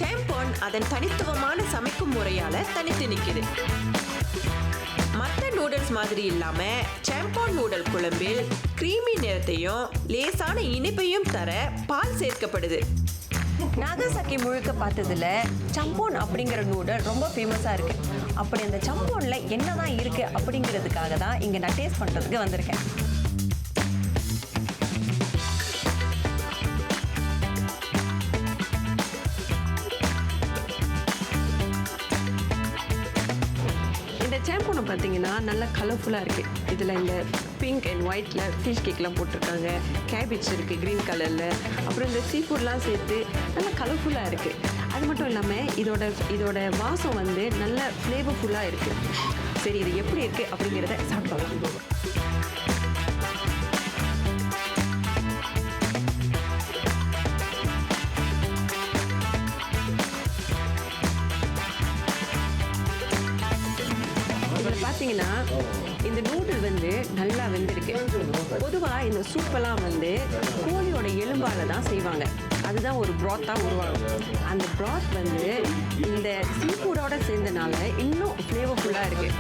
சாம்பான் அதன் தனித்துவமான சமைக்கும் முறையால தனித்து நிற்குது. மற்ற நூடுல்ஸ் மாதிரி இல்லாம சாம்பான் நூடல் குழம்பில் கிரீமி நிறத்தையும் லேசான இனிப்பையும் தர பால் சேர்க்கப்படுது. நாகாசாக்கி முழுக்க பார்த்ததுல சம்போன் அப்படிங்கிற நூடல் ரொம்ப ஃபேமஸாக இருக்குது. அப்படி அந்த சம்போனில் என்னதான் இருக்குது அப்படிங்கிறதுக்காக தான் இங்கே நான் டேஸ்ட் பண்ணுறதுக்கு வந்திருக்கேன். இந்த சாம்போனை பார்த்தீங்கன்னா நல்லா கலர்ஃபுல்லாக இருக்குது. இதில் இந்த பிங்க் அண்ட் ஒயிட்டில் ஃபிஷ் கேக்லாம் போட்டிருக்காங்க. கேபேஜ் இருக்குது க்ரீன் கலரில். அப்புறம் இந்த சீ ஃபுட்லாம் சேர்த்து நல்லா கலர்ஃபுல்லாக இருக்குது. அது மட்டும் இல்லாமல் இதோட வாசம் வந்து நல்ல ஃப்ளேவர்ஃபுல்லாக இருக்குது. சரி, இது எப்படி இருக்குது அப்படிங்கிறத சாப்பிடலாம். இதில் பார்த்தீங்கன்னா இந்த நூடுல் வந்து நல்லா வெந்திருக்கு. பொதுவாக இந்த சூப்பெல்லாம் வந்து கோழியோட எலும்பால் தான் செய்வாங்க. அதுதான் ஒரு ப்ராத்தாக உருவாகும். அந்த ப்ராத் வந்து இந்த சீ ஃபுட்டோட சேர்ந்தனால இன்னும் ஃப்ளேவர்ஃபுல்லாக இருக்குது.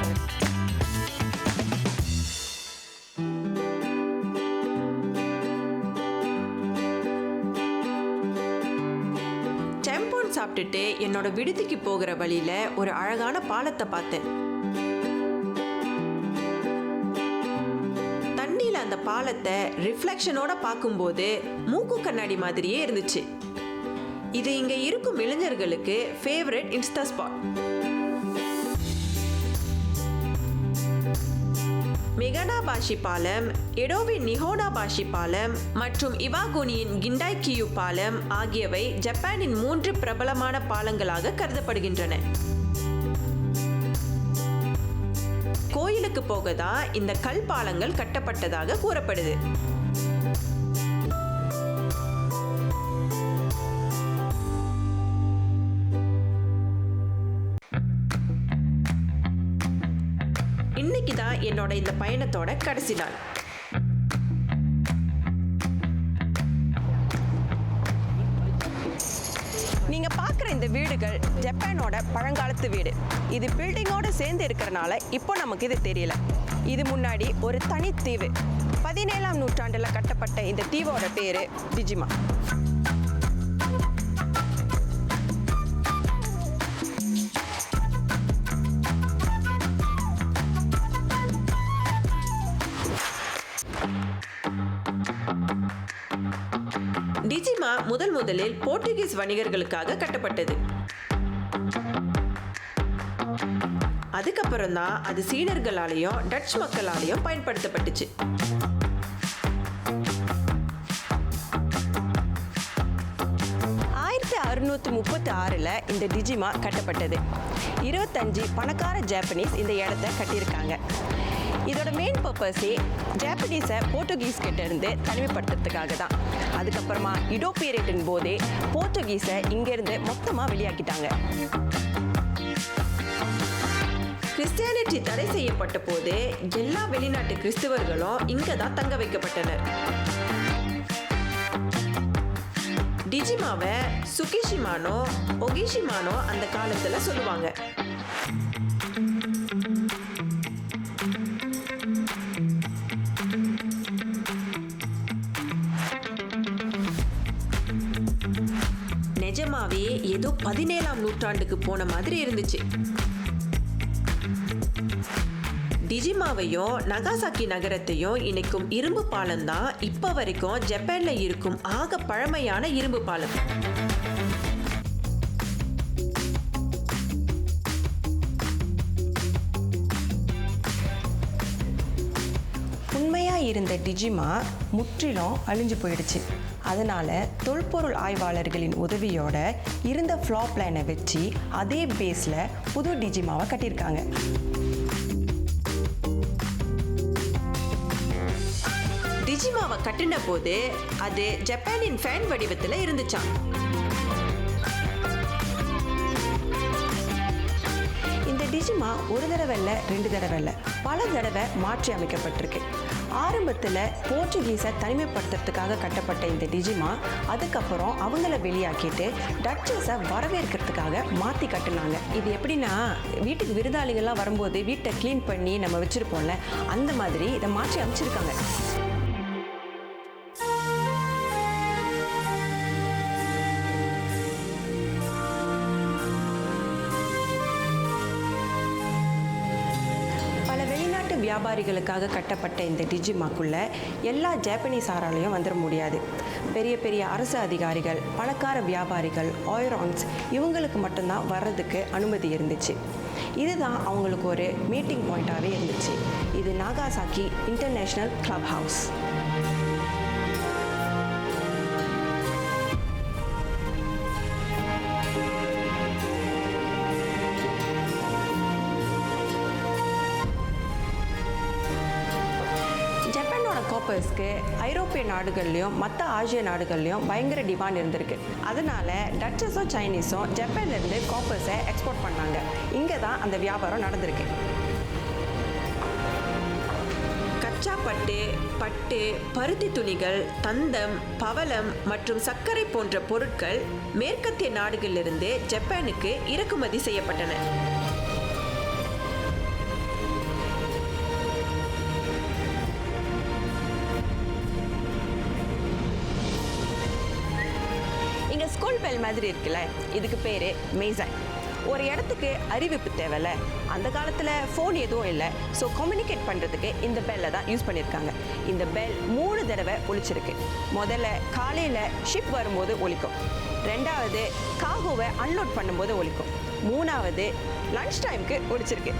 டெம்போன் சாப்பிட்டுட்டு என்னோட விடுதிக்கு போகிற வழியில ஒரு அழகான பாலத்தை பார்த்தேன். தண்ணியில அந்த பாலத்தை ரிஃப்ளெக்ஷனோட பார்க்கும்போது மூக்கு கண்ணாடி மாதிரியே இருந்துச்சு. இது இங்க இருக்கும் இளைஞர்களுக்கு ஃபேவரட் இன்ஸ்டா ஸ்பாட். மெகனாபாஷி பாலம், எடோவின் நிஹோனாபாஷி பாலம் மற்றும் இவாகுனியின் கிண்டாய்கியூ பாலம் ஆகியவை ஜப்பானின் 3 பிரபலமான பாலங்களாக கருதப்படுகின்றன. கோயிலுக்கு போக தான் இந்த கல் பாலங்கள் கட்டப்பட்டதாக கூறப்படுது. இன்னைக்கு தான் என்னோட இந்த பயணத்தோட கடைசி நாள். நீங்கள் பார்க்குற இந்த வீடுகள் ஜப்பானோட பழங்காலத்து வீடு. இது பில்டிங்கோடு சேர்ந்து இருக்கிறனால இப்போ நமக்கு இது தெரியல. இது முன்னாடி ஒரு தனித்தீவு. 17ஆம் நூற்றாண்டில் கட்டப்பட்ட இந்த தீவோட பேர் டிஜிமா. டிஜிமா முதலில் போர்ச்சுகீஸ் வணிகர்களுக்காக கட்டப்பட்டது. அதுக்கப்புறம் தான் அது சீனர்களாலேயும் டச் மக்களாலேயும் பயன்படுத்தப்பட்டுச்சு. இந்த டிஜிமா கட்டப்பட்டது. 25 பணக்கார ஜாப்பனீஸ் இந்த இடத்த கட்டியிருக்காங்க. இதோட மெயின் பர்பஸே ஜாப்பனீஸை போர்ச்சுகீஸ் கிட்ட இருந்து தனிமைப்படுத்துறதுக்காக தான். அதுக்கப்புறமா இடோ பீரியடின் போதே போர்ச்சுகீஸை இங்கேருந்து மொத்தமாக வெளியாக்கிட்டாங்க. கிறிஸ்டியானிட்டி தடை செய்யப்பட்ட போது எல்லா வெளிநாட்டு கிறிஸ்தவர்களும் இங்க தான் தங்க வைக்கப்பட்டனர். டிஜிமாவை சுகிஷிமானோ ஒகிஷிமானோ அந்த காலத்துல சொல்லுவாங்க. நிஜமாவே ஏதோ 17ஆம் நூற்றாண்டுக்கு போன மாதிரி இருந்துச்சு. டிஜிமாவையும் நகாசாக்கி நகரத்தையும் இணைக்கும் இரும்பு பாலம் தான் இப்ப வரைக்கும் ஜப்பான்ல இருக்கும் ஆக பழமையான இரும்பு பாலம். உண்மையாக இருந்த டிஜிமா முற்றிலும் அழிஞ்சு போயிடுச்சு. அதனால் தொல்பொருள் ஆய்வாளர்களின் உதவியோட இருந்த ஃப்ளாப் பிளானை வச்சு அதே பேஸில் புது டிஜிமாவை கட்டியிருக்காங்க. டிஜிமாவை கட்டின போது அது ஜப்பானின் ஃபேன் வடிவத்தில் இருந்துச்சாம். இந்த டிஜிமா ஒரு தடவை இல்லை, 2 தடவை இல்லை, பல தடவை மாற்றி அமைக்கப்பட்டிருக்கு. ஆரம்பத்தில் போர்ச்சுகீஸை தனிமைப்படுத்துறதுக்காக கட்டப்பட்ட இந்த டிஜிமா அதுக்கப்புறம் அவங்கள வெளியாக்கிட்டு டச்சஸை வரவேற்கிறதுக்காக மாற்றி கட்டினாங்க. இது எப்படின்னா, வீட்டுக்கு விருந்தாளிகள்லாம் வரும்போது வீட்டை க்ளீன் பண்ணி நம்ம வச்சுருப்போம்ல, அந்த மாதிரி இதை மாற்றி அமைச்சிருக்காங்க. வியாபாரிகளுக்காக கட்டப்பட்ட இந்த டிஜிமாக்குள்ள எல்லா ஜாப்பனீஸாராலையும் வந்துட முடியாது. பெரிய பெரிய அரசு அதிகாரிகள், பணக்கார வியாபாரிகள், ஆயிரான்ஸ் இவங்களுக்கு மட்டும்தான் வர்றதுக்கு அனுமதி இருந்துச்சு. இதுதான் அவங்களுக்கு ஒரு மீட்டிங் பாயிண்ட்டாகவே இருந்துச்சு. இது நாகாசாக்கி இன்டர்நேஷ்னல் கிளப் ஹவுஸ். காப்பர்ஸ்க்கு ஐரோப்பிய நாடுகள்லையும் மற்ற ஆசிய நாடுகள்லையும் பயங்கர டிமாண்ட் இருந்திருக்கு. அதனால டச்சஸும் சைனீஸும் ஜப்பான்லேருந்து காப்பர்ஸை எக்ஸ்போர்ட் பண்ணாங்க. இங்கே தான் அந்த வியாபாரம் நடந்திருக்கு. கச்சா பட்டு, பட்டு, பருத்தி துணிகள், தந்தம், பவளம் மற்றும் சர்க்கரை போன்ற பொருட்கள் மேற்கத்திய நாடுகளிலிருந்து ஜப்பானுக்கு இறக்குமதி செய்யப்பட்டன. ஸ்கூல் பெல் மாதிரி இருக்குல்ல, இதுக்கு பேர் மேசன். ஒரு இடத்துக்கு அறிவிப்பு தேவையில்ல. அந்த காலத்தில் ஃபோன் எதுவும் இல்லை. ஸோ கம்யூனிகேட் பண்ணுறதுக்கு இந்த பெல்லை தான் யூஸ் பண்ணியிருக்காங்க. இந்த பெல் 3 தடவை ஒலிச்சிருக்கு. முதல்ல காலையில் ஷிப் வரும்போது ஒலிக்கும், 2வது காகோவை அன்லோட் பண்ணும்போது ஒலிக்கும், 3வது லன்ச் டைமுக்கு ஒலிச்சிருக்கு.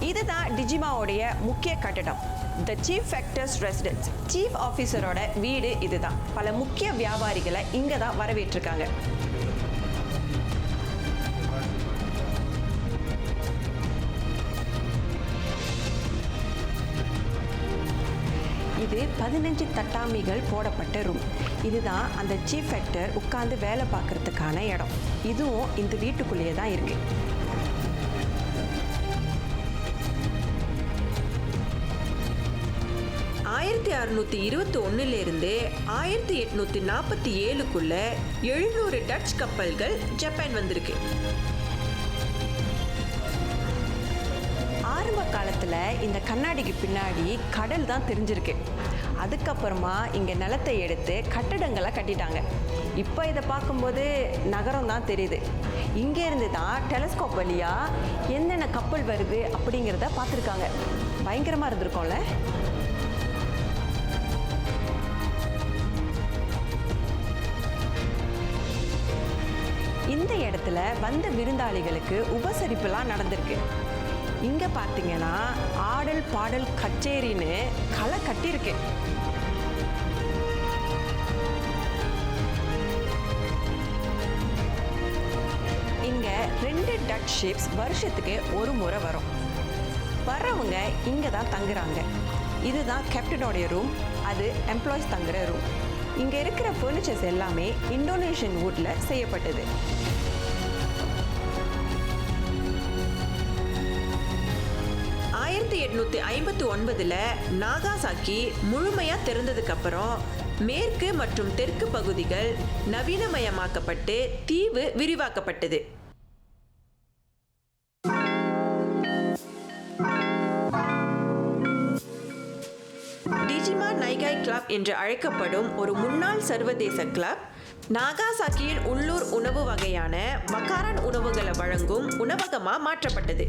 இதுதான் டிஜிமாவோடைய முக்கிய கட்டடம், the chief factors residence. Chief ஆஃபீஸரோட வீடு இதுதான். பல முக்கிய வியாபாரிகளை இங்கே தான் வரவேற்றிருக்காங்க. இது 15 தட்டாமிகள் போடப்பட்ட ரூம். இதுதான் அந்த சீஃப் ஃபேக்டர் உட்கார்ந்து வேலை பார்க்கறதுக்கான இடம். இதுவும் இந்த வீட்டுக்குள்ளேயே தான் இருக்கு. 1621 1847க்குள்ள 700 டச் கப்பல்கள் ஜப்பான் வந்திருக்கு. ஆரம்ப காலத்தில் இந்த கண்ணாடிக்கு பின்னாடி கடல் தான் தெரிஞ்சிருக்கு. அதுக்கப்புறமா இங்கே நிலத்தை எடுத்து கட்டடங்களை கட்டிட்டாங்க. இப்போ இதை பார்க்கும்போது நகரம் தான் தெரியுது. இங்கேருந்து தான் டெலஸ்கோப் வழியாக என்னென்ன கப்பல் வருது அப்படிங்கிறத பார்த்துருக்காங்க. பயங்கரமாக இருந்திருக்கோம்ல. இந்த இடத்துல வந்த விருந்தாளிகளுக்கு உபசரிப்புலாம் நடந்திருக்கு. இங்க பார்த்தீங்கன்னா ஆடல் பாடல் கச்சேரின்னு களை கட்டியிருக்கு. இங்க 2 டச் ஷிப்ஸ் வருஷத்துக்கு ஒரு முறை வரும். வர்றவங்க இங்க தான் தங்குறாங்க. இதுதான் கேப்டனோடைய ரூம், அது எம்ப்ளாயிஸ் தங்குற ரூம். இங்க இருக்கிற ஃபர்னிச்சர்ஸ் எல்லாமே இந்தோனேஷியன் வுட்ல செய்யப்பட்டது. ஆயிரத்தி 1859 நாகாசாக்கி முழுமையா திறந்ததுக்கு அப்புறம் மேற்கு மற்றும் தெற்கு பகுதிகள் நவீனமயமாக்கப்பட்டு தீவு விரிவாக்கப்பட்டது. டிஜிமா நைகாய் கிளப் என்று அழைக்கப்படும் ஒரு முன்னாள் சர்வதேச கிளப் நாகாசாக்கியின் உள்ளூர் உணவு வகையான மக்காரான் உணவுகளை வழங்கும் உணவகமா மாற்றப்பட்டது.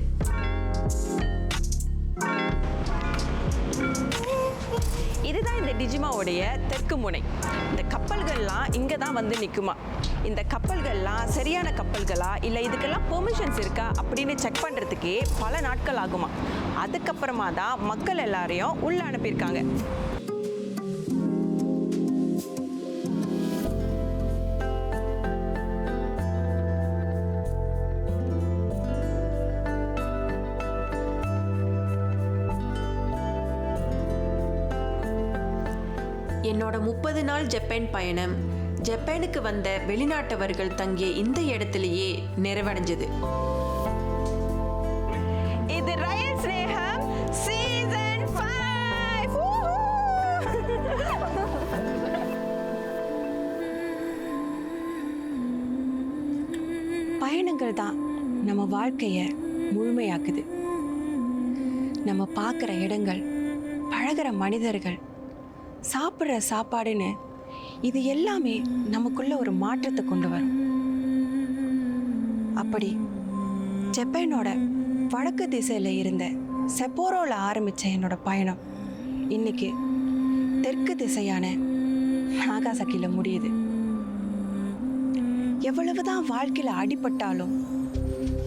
இதுதான் இந்த டிஜிமாவுடைய தெற்கு முனை. இந்த கப்பல்கள்லாம் இங்கே தான் வந்து நிற்குமா. இந்த கப்பல்கள்லாம் சரியான கப்பல்களா இல்லை இதுக்கெல்லாம் பெர்மிஷன்ஸ் இருக்கா அப்படின்னு செக் பண்ணுறதுக்கே பல நாட்கள் ஆகுமா. அதுக்கப்புறமா தான் மக்கள் எல்லாரையும் உள்ள அனுப்பியிருக்காங்க. என்னோட 30 நாள் ஜப்பான் பயணம் ஜப்பானுக்கு வந்த வெளிநாட்டவர்கள் தங்கிய இந்த இடத்திலேயே நிறைவடைஞ்சது. இது ரயில் ஸ்நேகம் சீசன் 5. பயணங்கள் தான் நம்ம வாழ்க்கையை முழுமையாக்குது. நம்ம பார்க்குற இடங்கள், பழகிற மனிதர்கள், சாப்பிட்ற சாப்பாடுன்னு இது எல்லாமே நமக்குள்ள ஒரு மாற்றத்தை கொண்டு வரும். அப்படி ஜப்பானோட வடக்கு திசையில் இருந்த செப்போரோவில் ஆரம்பித்த என்னோட பயணம் இன்னைக்கு தெற்கு திசையான நாகாசாக்கியில் முடியுது. எவ்வளவுதான் வாழ்க்கையில அடிபட்டாலும்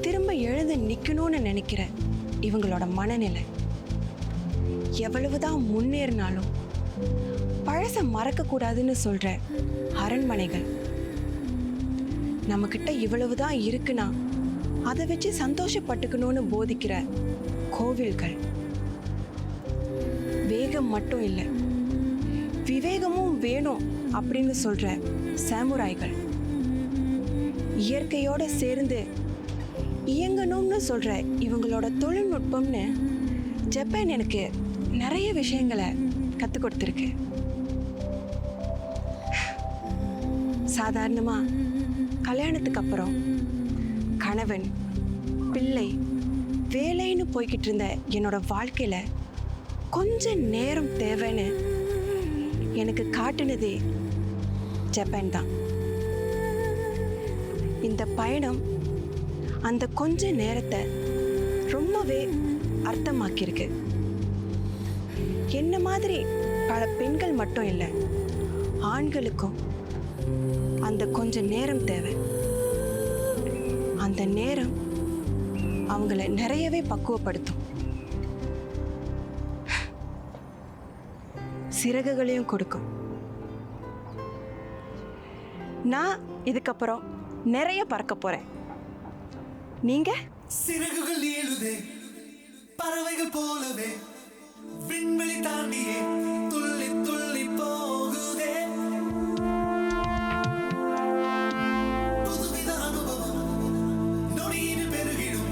திரும்ப எழுந்து நிக்கணும்னு நினைக்கிற இவங்களோட மனநிலை, எவ்வளவுதான் முன்னேறினாலும் பழச மறக்க கூடாதுன்னு சொல்ற அரண்மனைகள், நம்ம கிட்ட இவ்வளவுதான் இருக்குன்னா அதை வச்சு சந்தோஷப்பட்டுக்கணும்னு போதிக்கிற கோவில்கள், வேகம் மட்டும் இல்லை விவேகமும் வேணும் அப்படின்னு சொல்ற சாமுராய்கள், இயற்கையோட சேர்ந்து இயங்கணும்னு சொல்ற இவங்களோட தொழில்நுட்பம்னு ஜப்பான் எனக்கு நிறைய விஷயங்களை கற்றுக் கொடுத்துருக்கு. சாதாரணமா கல்யாணத்துக்கு அப்புறம் கணவன், பிள்ளை, வேலைன்னு போய்கிட்டு இருந்த என்னோட வாழ்க்கையில கொஞ்ச நேரம் தேவைன்னு எனக்கு காட்டுனதே ஜப்பான் தான். இந்த பயணம் அந்த கொஞ்ச நேரத்தை ரொம்பவே அர்த்தமாக்கியிருக்கு. என்ன மாதிரி பல பெண்கள் மட்டும் இல்லை, ஆண்களுக்கும் அந்த கொஞ்ச நேரம் தேவை. அந்த நேரம் அவங்கள நிறையவே பக்குவப்படுத்தும், சிறகுகளையும் கொடுக்கும். நான் இதுக்கப்புறம் நிறைய பறக்க போறேன். நீங்க? சிறகுகள் ஏழுதே பறவைகள் போலவே விண்வெளி தாண்டியே துள்ளி துள்ளி போகுதே. புதுவித அனுபவம் நொடியில் பெருகிடும்,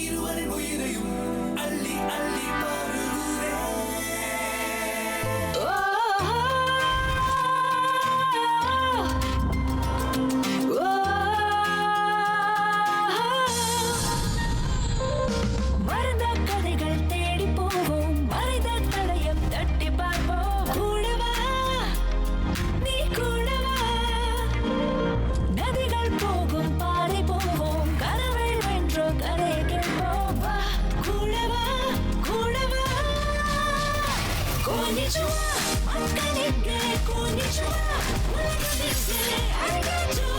இருவரின் உயிரையும் அள்ளி அள்ளி பருகுதே. மறந்த கதைகள் தேடி போவோம், மறைந்த தடயம் தட்டி பார்ப்போம். கூடவா நீ கூடவா, நதிகள் போகும் பாதை போவோம், கனவை வென்றோம் கதையை கேட்போம். வா கூடவா கூடவா, கோனிச்சுவா மக்களுக்கு கோனிச்சுவா, உலகத்திற்கு அழகாச்சு